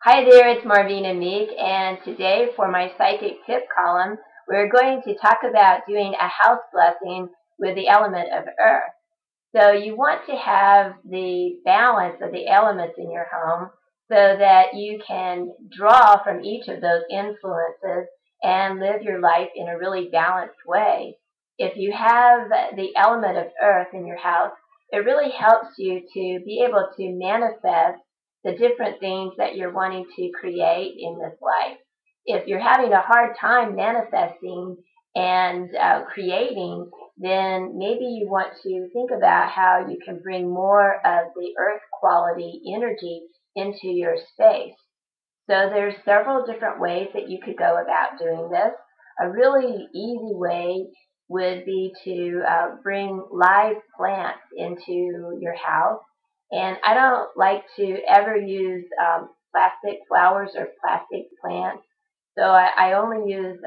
Hi there, it's MarVeena Meek, and today for my psychic tip column, we're going to talk about doing a house blessing with the element of earth. So you want to have the balance of the elements in your home so that you can draw from each of those influences and live your life in a really balanced way. If you have the element of earth in your house, it really helps you to be able to manifest the different things that you're wanting to create in this life. If you're having a hard time manifesting and creating, then maybe you want to think about how you can bring more of the earth quality energy into your space. So there's several different ways that you could go about doing this. A really easy way would be to bring live plants into your house. And I don't like to ever use plastic flowers or plastic plants. So I only use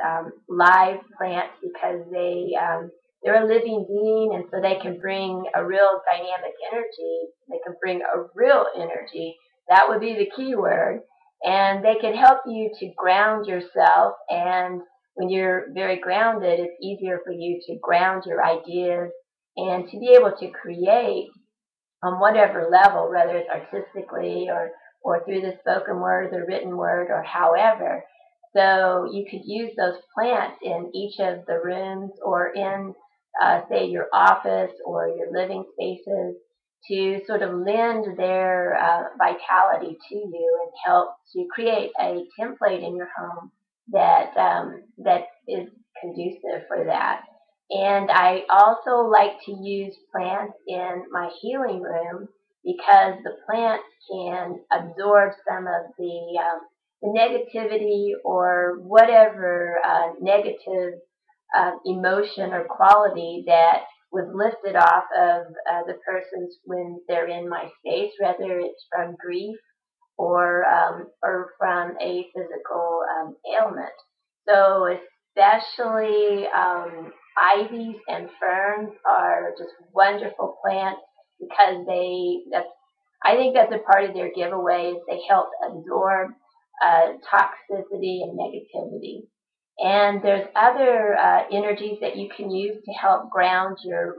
live plants because they're a living being, and so they can bring a real dynamic energy. They can bring a real energy. That would be the key word, and they can help you to ground yourself. And when you're very grounded, it's easier for you to ground your ideas and to be able to create on whatever level, whether it's artistically or through the spoken word, the written word, or however. So you could use those plants in each of the rooms or in, say, your office or your living spaces to sort of lend their vitality to you and help to create a template in your home that is conducive for that. And I also like to use plants in my healing room because the plants can absorb some of the negativity or whatever negative emotion or quality that was lifted off of the persons when they're in my space, whether it's from grief or from a physical ailment. So especially ivies and ferns are just wonderful plants because I think that's a part of their giveaway is they help absorb toxicity and negativity. And there's other energies that you can use to help ground your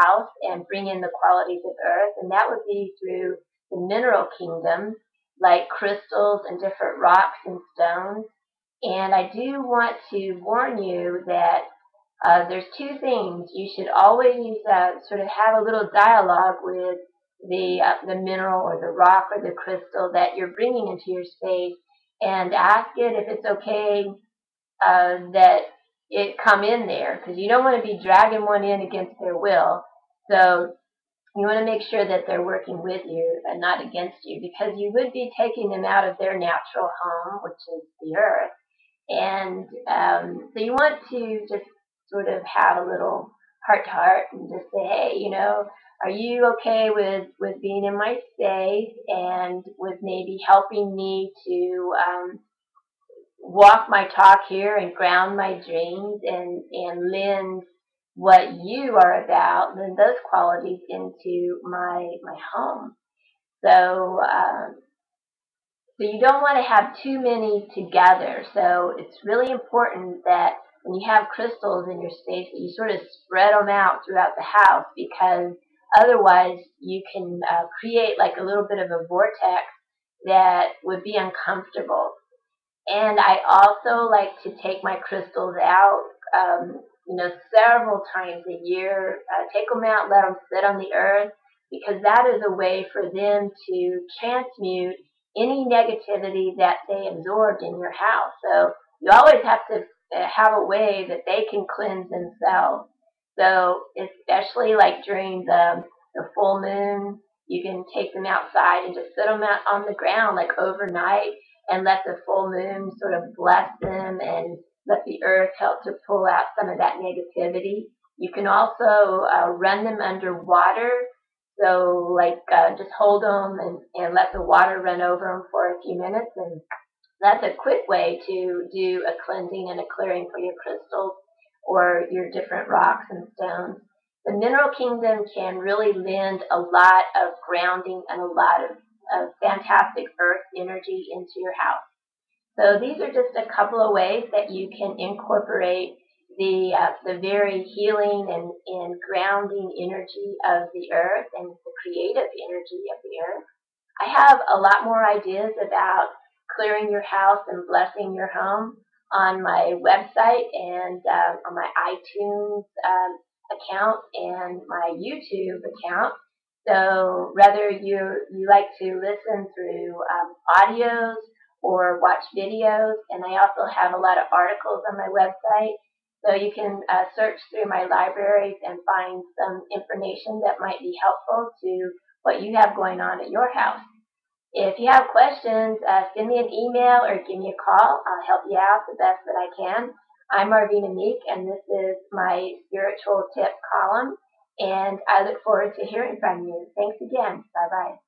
house and bring in the qualities of earth, and that would be through the mineral kingdom, like crystals and different rocks and stones. And I do want to warn you that there's two things. You should always sort of have a little dialogue with the mineral or the rock or the crystal that you're bringing into your space and ask it if it's okay that it come in there because you don't want to be dragging one in against their will. So you want to make sure that they're working with you and not against you because you would be taking them out of their natural home, which is the earth. And so you want to just sort of have a little heart to heart and just say, hey, are you okay with being in my space and with maybe helping me to walk my talk here and ground my dreams and lend what you are about, lend those qualities into my home. So so you don't want to have too many together. So it's really important that when you have crystals in your space, that you sort of spread them out throughout the house because otherwise you can create like a little bit of a vortex that would be uncomfortable. And I also like to take my crystals out, several times a year. Take them out, let them sit on the earth, because that is a way for them to transmute any negativity that they absorbed in your house. So you always have to have a way that they can cleanse themselves. So especially like during the full moon, you can take them outside and just sit them out on the ground like overnight and let the full moon sort of bless them and let the earth help to pull out some of that negativity. You can also run them underwater. So, like, just hold them and let the water run over them for a few minutes. And that's a quick way to do a cleansing and a clearing for your crystals or your different rocks and stones. The mineral kingdom can really lend a lot of grounding and a lot of of fantastic earth energy into your house. So these are just a couple of ways that you can incorporate the very healing and grounding energy of the earth and the creative energy of the earth. I have a lot more ideas about clearing your house and blessing your home on my website and on my iTunes account and my YouTube account. So whether you like to listen through audios or watch videos, and I also have a lot of articles on my website. So you can search through my libraries and find some information that might be helpful to what you have going on at your house. If you have questions, send me an email or give me a call. I'll help you out the best that I can. I'm MarVeena Meek, and this is my spiritual tip column, and I look forward to hearing from you. Thanks again. Bye-bye.